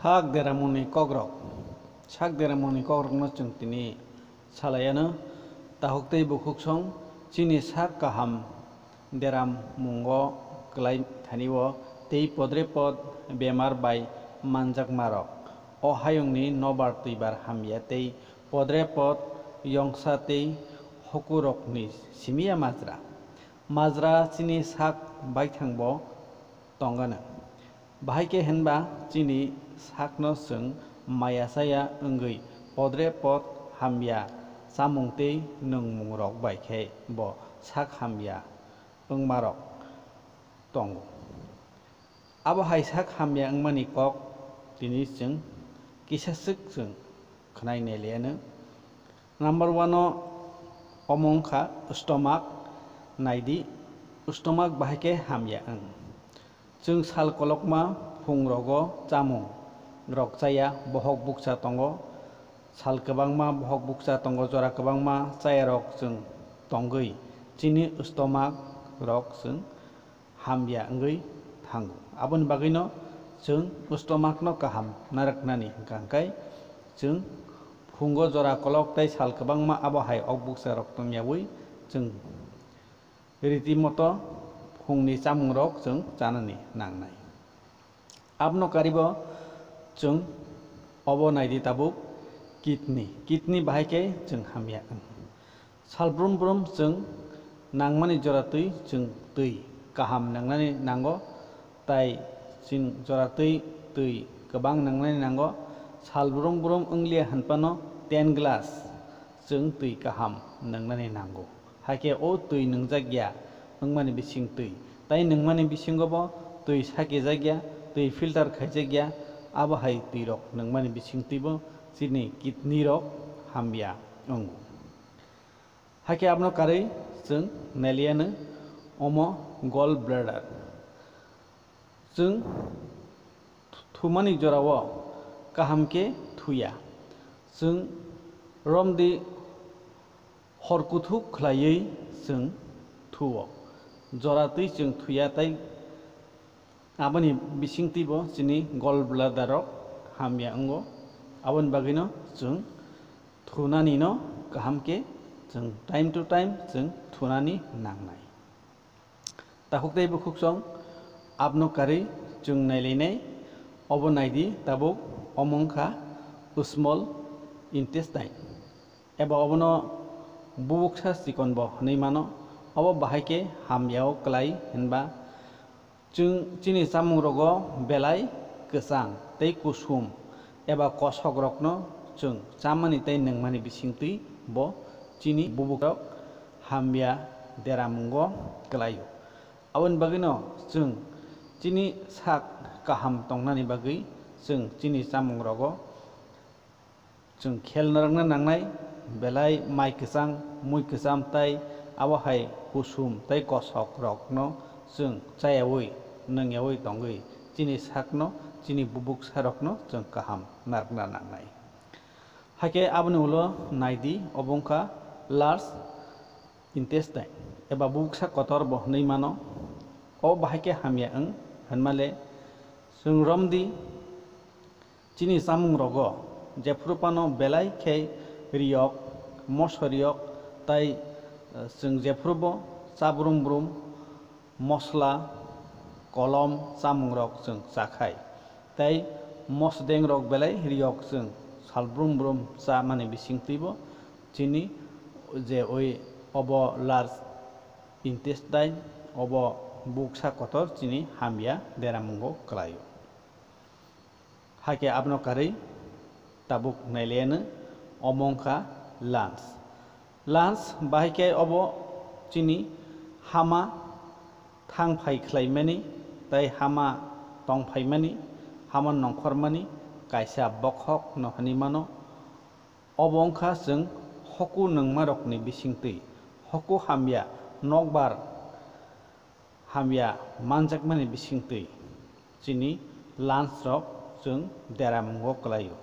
sak deramuni kogrok sak deramuni kogrok no chung tini salayano tahuktei bukuk song chini sak kaham deram mungo klai thaniwo tei podre pod bemar bai manjak marok o hayungni nobar tuibar hamya tei podre pod yongsa tei hokurokni simia majra chini sak baithangbo tongano bahai henba chini sakno sung mayasaya ongoi podre pod hamya samung tei nongmung rok bai khe bo sak hamya ongmarok tongo abo hai sak hamya ongmani kok tini chung kisasuk chung khnai neliano number 1 o omongkha stomach naidi stomach bahai hamya ong chung sal kolokma phungrogo chamung rok chaya bohok buksa tongo sal kwbangma bohok buksa tongo jora kwbangma chaya rok chung tongoi chini stomach rok chung hamya ongoi thango aboni bagui no chung stomach no kaham naraknani hingkangkai chung phungo jora kolok tei sal kwbangma abo hai ok buksa rok tongyawi chung ritimoto phungni chamung rok chung chanani nangnai abno karibo chung obo naidi tabuk kidney bahai chung hamya salbrum brum chung nangmani jora tui chung tui kaham nangnani nango tai chung jora tui kwbang nangnani nango salbrum brum onglia hanpano 10 glass chung tui kaham nangnani nango haike o tui nungjagya ongmani bising tui tai nungmani bisingo bo tui sakijagya tui filter khaijagya abo hai tui rok nungmani bising tui bo chini kidney rok hamya ongo haike abno karui chung neliano omo gall bladder chung thumani jorao kahamke thuya chung romdi horkuthuk khlaiui chung thuo jora tui chung thuya tai aboni bising tui bo chini gall bladder rok hamya ongo aboni bagui no chung thunani no kahamke chung time to time chung thunani nangnai tahuktei bukuk song abno karui chung nailainai obo naidi tabuk omongkha small intestine eba obono bubuksa chikon bo hinui mano obo bahai hamyao klai henba chung chini chamung rogo belai kwchang tei kusum eba kosok rokno chung chamani tei nungmani bising tui bo chini bubuk rok hamya deramungo klaio aboni bagui no chung chini sak kaham tongnani bagui chung chini chamung rogo chung khel narangna nangnai belai mai kwchang mui kwcham tai abo hai kusum tei kosok rokno chung chayawi nungyawi tongoi chini sakno chini bubuk sarokno chung kaham narkna nangnai haike aboni ulo naidi obongkha large intestine eba bubuksa kotor bo hinui mano o bahai hamya ong hanmale chung romdi chini chamung rogo jefrupano belai khei riyok mosoriok tai chung jefrubo chabrum brum mosla kolom chamung rok chung chakhai tai mosdeng rok belai riyok chung salbrum brum chamani bising tuibo chini je oi obo large intestine obo buksa kotor chini hamya deramungo klaio haike abno karui tabuk nailiano omongkha lungs bahai obo chini hama thangphai khlaimani tai hama tongphaimani hama nongkhormani kaisa bokhok no hinui mano obo ongkha chung hoku nungmarokni bising tui hoku hamya nokbar hamya manjakmani bising tui chini lungs rok chung deramungo klaio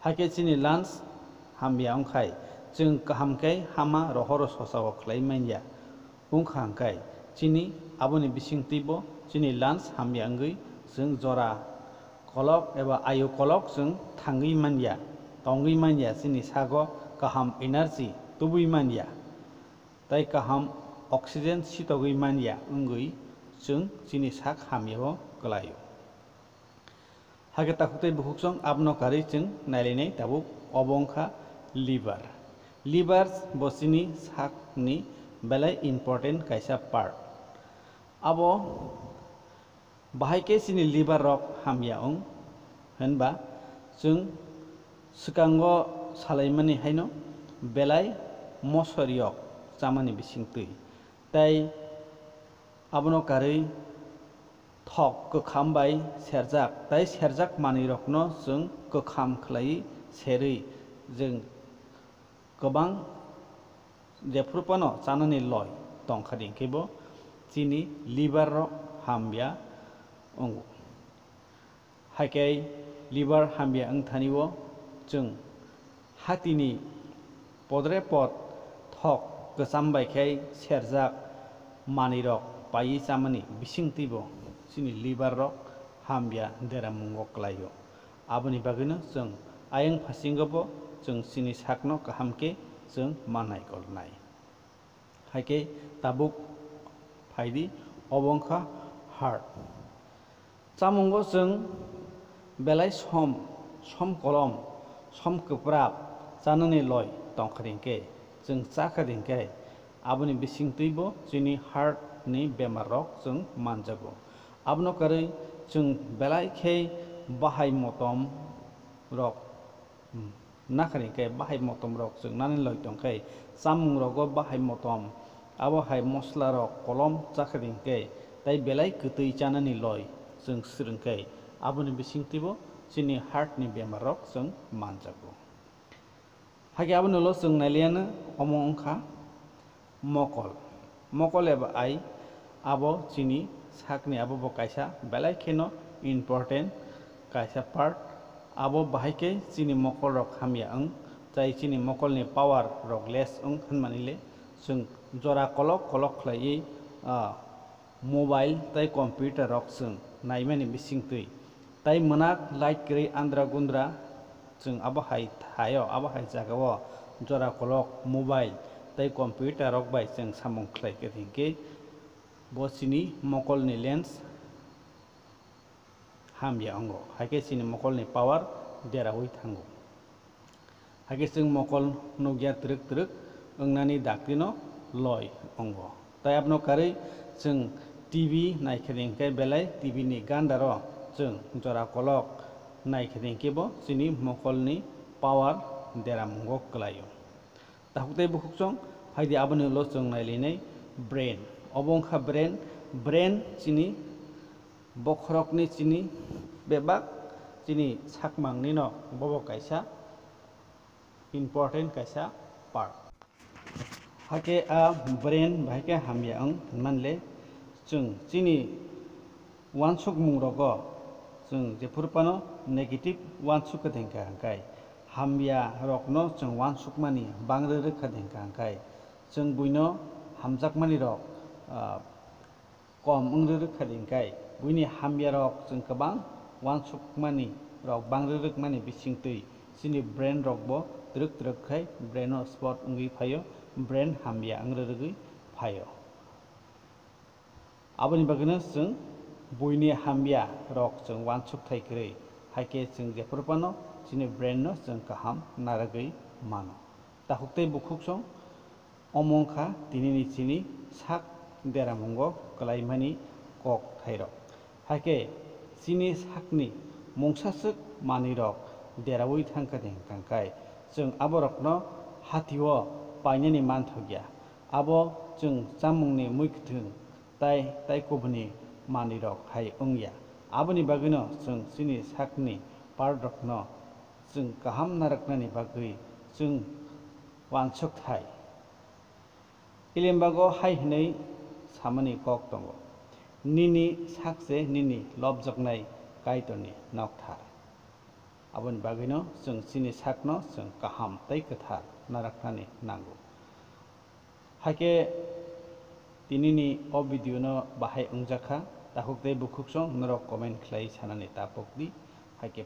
haike chini lungs hamya ongkhai chung kahamkai hama rohor sosao khlaimanya ongkhangkai chini aboni bising tui bo chini lungs hamya ongoi chung jora kolok eba ayu kolok जों थांगै मानिया tongै मानिया जोंनि sago गाहाम energy तुबुई मानिया ताई गाहाम oxygen सितगै मानिया उंगै जों जोंनि साग हामियाव गलायो हागे ताकुतै बुहुकसं आपनो कारै जों नायलायनाय दाबुक अबंखा लिभार बसिनि सागनि बेलाय इम्पर्टेन्ट कायसा पार्ट abo बाहायके सिनि लिभार रक हामिया होनबा जों सिगांगो सालायमानि हायनो बेलाय मसरियक जामानि बिसिंतै ताई आबनो कारै थक गोखाम बाय सेरजाक ताई सेरजाक मानि रकनो जों गोखाम खलाय सेरै जों गोबां जेफ्रुपानो जानानै लय तंखादिंकेबो चिनि लिभार रक हामबिया अंगु हाइके लिभार हामबिया अंथानिवो जों हातिनि पदरे पद थक गोसाम बायखाय सेरजाक मानि रक पायि जामानि बिसिंतिबो चिनि लिभार रक हामबिया देरामुंगो क्लायो आबनि बागैनो जों आयं फासिंगबो जों चिनि साकनो गाहामके जों मानाय गलनाय हाइके ताबुक फायदि अबंखा हार्ट जामुंगो जों बेलाय सम कलम सम गोब्राब जानानै लय तंखादिंके जों जाखादिंके आबनि बिसिंतैबो जोंनि हार्टनि बेमार रक जों मानजागो आबनो कारै जों बेलायखे बाहाय मतम रक नाखादिंके बाहाय मतम रक जों नानै लय तंखाय जामुं रगो बाहाय मतम आबो हाय मस्ला रक कलम जाखादिंके ताई बेलाय गोदै जानानै लय जों सिरंके आबनि बिसिंतैबो जोंनि हार्टनि बेमार रक जों मानजागो हागे आबनोल' जों नायलियानो अमंखा मकल एबा आइ आबो जोंनि साकनि आबो कायसा बेलायखेनो इम्पर्टेन्ट कायसा पार्ट आबो बाहायके जोंनि मकल रक हामिया जाय जोंनि मकलनि पावार रक लेस होनमानिले जों जरा कलक खलायै मबाइल ताई कम्पिउटार रक जों नायमानि बिसिंतै ताई मोनाक लाइट गरै आन्द्रा गुन्द्रा जों आबहाय थायो आबहाय जागाव जरा कलक मोबाइल ताई कम्पिउटार रक बाय जों सामुं खलायके दिंके बसिनि मकलनि लेन्स हामबिया अंगो हाइके सिनि मकलनि पावार देरावै थांगो हाइके जों मकल नगिया त्रिक अंनानि दाक्तिनो लय अंगो ताई आपनो कारै जों टीवी नायखेदिंके बेलाय टीवी नि गान्दार जों जरा कलक नायखेदिंकेबो जोंनि मकलनि पावार देरामुंगो गलायो ताहुतै बुहुकसं हायदि आबनोल' जों नायलिनाय ब्रेन अबंखा ब्रेन चिनि बखरकनि चिनि बेबाक चिनि साकमांनि न बबो कायसा इम्पर्टेन्ट कायसा पार्ट हाके ब्रेन बाहायके हामिया मानले जों चिनि वानसुक मुंरगो जों जेफोरपानो नेगेटिभ वानसुक देंका हांकाय हामबिया रकनो जों वानसुक मानि बांद्राय रोखा देंका हांकाय जों बुइनो हामजाक मानि रक कम रोखा देंकाय बुइनि हामबिया रक जों गोबां वानसुक मानि रक बांद्राय रोख मानि बिसिंतै जोंनि ब्रेन रकबो द्रखाय ब्रेन स्पट उंगै फायो ब्रेन हामबिया रोगै फायो आबनि बागैनो जों बुइनि हामबिया रक जों वानसुक थाइखै हाइके जों जेफोरपानो जोंनि ब्रेन जों गाहाम नारगै मानो ताहुतै बुखुकसं अमंखा दिनैनि चिनि साक देरामुंगो गलायमानि कक थाइरक हाइके चिनि साकनि मुंसासुक मानि रक देरावै थांखा देंखांखाय जों आबो रकनो हाथिव पाइनानि मानथगिया आबो जों जामुंनि मुइखथों ताई कबनि मानि रक हाय अंगिया आबनि बागैनो जों चिनि साकनि पार्ट रकनो जों गाहाम नारकनानि बागै जों वानसुक थाय इलेमबागो हाय हनै सामानि कक दङ निनि साकसे निनि लबजगनाय गायतनि नकथार आबनि बागैनो जों चिनि साकनो जों गाहाम ताई गोथार नारकनानि नांगौ हाइके दिनैनि अ भिडिअनो बाहाय अंजाखा ताहुकदै बुखुकसं नरक कमेन्ट खलाय सानानै तापकदि haike